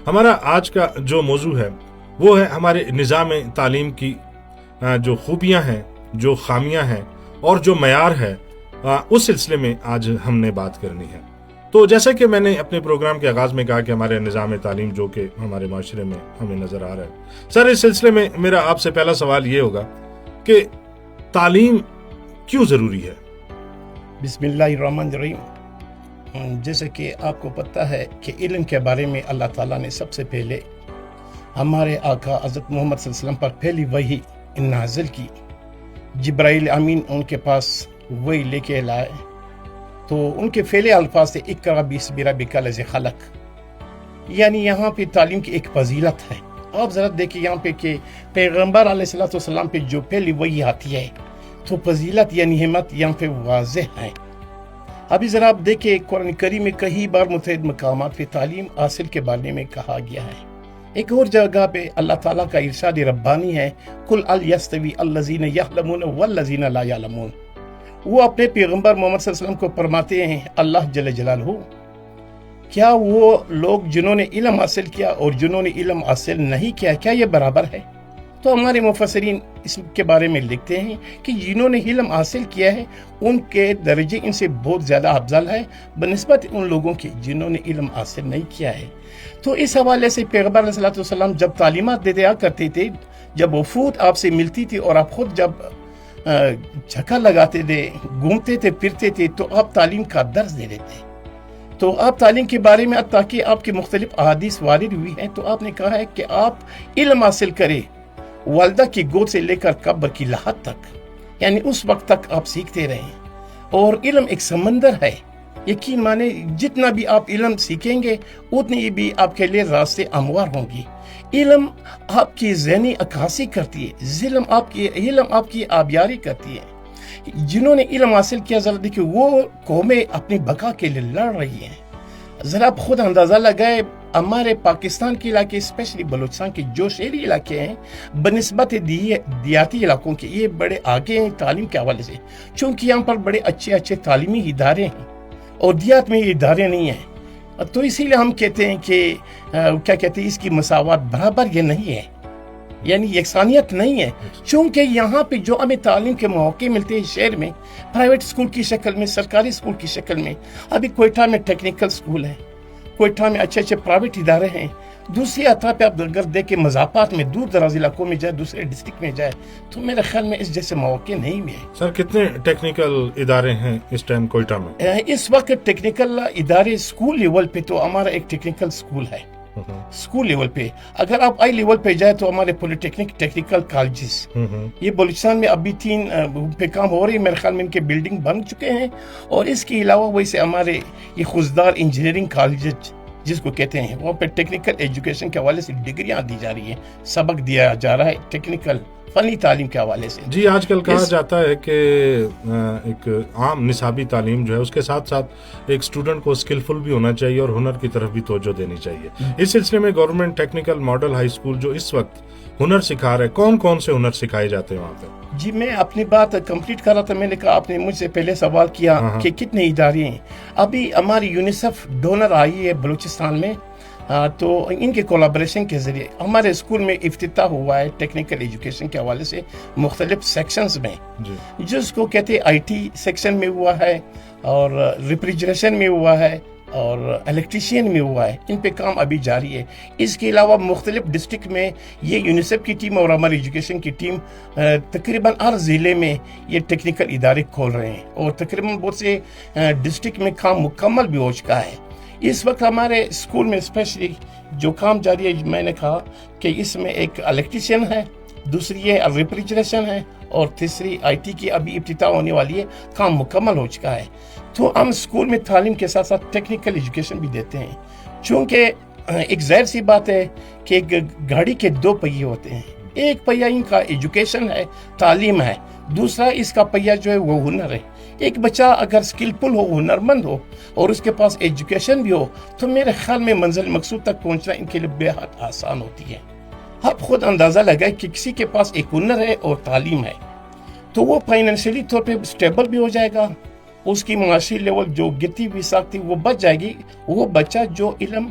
ہمارا آج کا جو موضوع ہے وہ ہے ہمارے نظام تعلیم کی جو خوبیاں ہیں، جو خامیاں ہیں اور جو معیار ہے، اس سلسلے میں آج ہم نے بات کرنی ہے۔ تو جیسا کہ میں نے اپنے پروگرام کے آغاز میں کہا کہ ہمارے نظام تعلیم جو کہ ہمارے معاشرے میں ہمیں نظر آ رہا ہے، سر اس سلسلے میں میرا آپ سے پہلا سوال یہ ہوگا کہ تعلیم کیوں ضروری ہے؟ بسم اللہ الرحمن الرحیم۔ جیسے کہ آپ کو پتہ ہے کہ علم کے بارے میں اللہ تعالیٰ نے سب سے پہلے ہمارے آقا حضرت محمد صلی اللہ علیہ وسلم پر پہلی وحی نازل کی۔ جبرائیل امین ان کے پاس وحی لے کے لائے تو ان کے پہلے الفاظ سے اقرأ باسم ربک الذی خلق، یعنی یہاں پہ تعلیم کی ایک فضیلت ہے۔ آپ ذرا دیکھیں یہاں پہ کہ پیغمبر علیہ السلام پہ جو پہلی وحی آتی ہے تو فضیلت یعنی ہمت یہاں پہ واضح ہے۔ ابھی ذرا آپ دیکھیں قرآن کریم میں کئی بار متعدد مقامات پہ تعلیم حاصل کے بارے میں کہا گیا ہے۔ ایک اور جگہ پہ اللہ تعالیٰ کا ارشاد ربانی ہے، قل هل یستوی الذین یعلمون والذین لا یعلمون۔ وہ اپنے پیغمبر محمد صلی اللہ علیہ وسلم کو فرماتے ہیں، اللہ جل جلالہ، کیا وہ لوگ جنہوں نے علم حاصل کیا اور جنہوں نے علم حاصل نہیں کیا، کیا یہ برابر ہے؟ تو ہمارے مفسرین اس کے بارے میں لکھتے ہیں کہ جنہوں نے علم حاصل کیا ہے ان کے درجے ان سے بہت زیادہ افضل ہے بنسبت ان لوگوں کے جنہوں نے علم حاصل نہیں کیا ہے۔ تو اس حوالے سے پیغمبر علیہ السلام جب تعلیمات دیا کرتے تھے، جب وفود آپ سے ملتی تھی اور آپ خود جب چکر لگاتے تھے، گھومتے تھے، پھرتے تھے، تو آپ تعلیم کا درس دے دیتے۔ تو آپ تعلیم کے بارے میں تاکہ آپ کی مختلف احادیث وارد ہوئی ہیں تو آپ نے کہا ہے کہ آپ علم حاصل کریں والدہ کی گود سے لے کر قبر کی لحد تک، یعنی اس وقت تک آپ سیکھتے رہیں۔ اور علم ایک سمندر ہے، یقین مانے جتنا بھی آپ علم سیکھیں گے اتنی بھی آپ کے لیے راستے ہموار ہوں گی۔ علم آپ کی ذہنی عکاسی کرتی ہے، علم آپ کی آبیاری کرتی ہے۔ جنہوں نے علم حاصل کیا ذرا دیکھیں وہ قومیں اپنی بقا کے لیے لڑ رہی ہیں۔ ذرا آپ خود اندازہ لگائے، ہمارے پاکستان کے علاقے اسپیشلی بلوچستان کے جو شہری علاقے ہیں بنسبت دیہاتی علاقوں کے یہ بڑے آگے ہیں تعلیم کے حوالے سے، چونکہ یہاں پر بڑے اچھے تعلیمی ادارے ہیں اور دیہات میں یہ ادارے نہیں ہیں۔ تو اسی لیے ہم کہتے ہیں کہ کیا کہتے ہیں، اس کی مساوات برابر یہ نہیں ہے، یعنی یکسانیت نہیں ہے، چونکہ یہاں پہ جو ہمیں تعلیم کے مواقع ملتے ہیں شہر میں، پرائیویٹ اسکول کی شکل میں، سرکاری اسکول کی شکل میں، ابھی کوئٹہ میں ٹیکنیکل اسکول ہے، کوئٹہ میں اچھے پرائیویٹ ادارے ہیں۔ دوسری اطراف پہ آپ اگر دیکھیں مضافات میں، دور دراز علاقوں میں جائے، دوسرے ڈسٹرکٹ میں جائے، تو میرے خیال میں اس جیسے مواقع نہیں ہوئے۔ سر کتنے ٹیکنیکل ادارے ہیں اس ٹائم کوئٹہ میں؟ اس وقت ٹیکنیکل ادارے اسکول لیول پہ تو ہمارا ایک ٹیکنیکل اسکول ہے، اسکول لیول پہ۔ اگر آپ ہائی لیول پہ جائے تو ہمارے پولی ٹیکنیکل کالجز، یہ بلوچستان میں ابھی 3 پہ کام ہو رہی ہے، میرے خیال میں ان کے بلڈنگ بن چکے ہیں۔ اور اس کے علاوہ ویسے ہمارے یہ خوزدار انجینئرنگ کالجز جس کو کہتے ہیں، وہاں پہ ٹیکنیکل ایجوکیشن کے حوالے سے ڈگریاں دی جا رہی ہیں، سبق دیا جا رہا ہے ٹیکنیکل فنی تعلیم کے حوالے سے۔ جی آج کل کہا جاتا ہے کہ ایک عام نصابی تعلیم جو ہے اس کے ساتھ ساتھ ایک اسٹوڈنٹ کو اسکلفل بھی ہونا چاہیے اور ہنر کی طرف بھی توجہ دینی چاہیے۔ اس سلسلے میں government technical model high school جو اس وقت ہنر سکھا رہے، کون سے ہنر سکھائے جاتے ہیں وہاں پہ؟ جی میں اپنی بات کمپلیٹ کر رہا تھا، میں نے کہا آپ نے مجھ سے پہلے سوال کیا کہ کتنے ادارے ہیں۔ ابھی ہماری یونیسیف ڈونر آئی ہے بلوچستان میں، تو ان کے کولابریشن کے ذریعے ہمارے اسکول میں افتتاح ہوا ہے ٹیکنیکل ایجوکیشن کے حوالے سے مختلف سیکشنز میں، جس کو کہتے ہیں آئی ٹی سیکشن میں ہوا ہے اور ریفریجریشن میں ہوا ہے اور الیکٹریشین میں ہوا ہے، ان پہ کام ابھی جاری ہے۔ اس کے علاوہ مختلف ڈسٹرکٹ میں یہ یونیسیف کی ٹیم اور ہماری ایجوکیشن کی ٹیم تقریباً ہر ضلع میں یہ ٹیکنیکل ادارے کھول رہے ہیں اور تقریباً بہت سے ڈسٹرکٹ میں کام مکمل بھی ہو چکا ہے۔ اس وقت ہمارے اسکول میں اسپیشلی جو کام جاری ہے، میں نے کہا کہ اس میں ایک الیکٹریشین ہے، دوسری ہے ریفریجریشن ہے اور تیسری آئی ٹی کی ابھی افتتاح ہونے والی ہے، کام مکمل ہو چکا ہے۔ تو ہم اسکول میں تعلیم کے ساتھ ساتھ ٹیکنیکل ایجوکیشن بھی دیتے ہیں، چونکہ ایک ظاہر سی بات ہے کہ ایک گاڑی کے 2 پہیے ہوتے ہیں، ایک پہیہ ان کا ایجوکیشن ہے، تعلیم ہے، دوسرا اس کا پہیہ جو ہے وہ ہنر ہے۔ ایک بچہ اگر اسکلفل ہو، ہنرمند ہو اور اس کے پاس ایجوکیشن بھی ہو تو میرے خیال میں منزل مقصود تک پہنچنا ان کے لیے بے حد آسان ہوتی ہے۔ آپ خود اندازہ لگائیں کہ کسی کے پاس ایک ہنر ہے اور تعلیم ہے تو وہ فائنینشلی طور پہ اسٹیبل بھی ہو جائے گا، اس کی معاشی لیول جو گرتی ہوئی ساکھ تھی وہ بچ جائے گی۔ وہ بچہ جو علم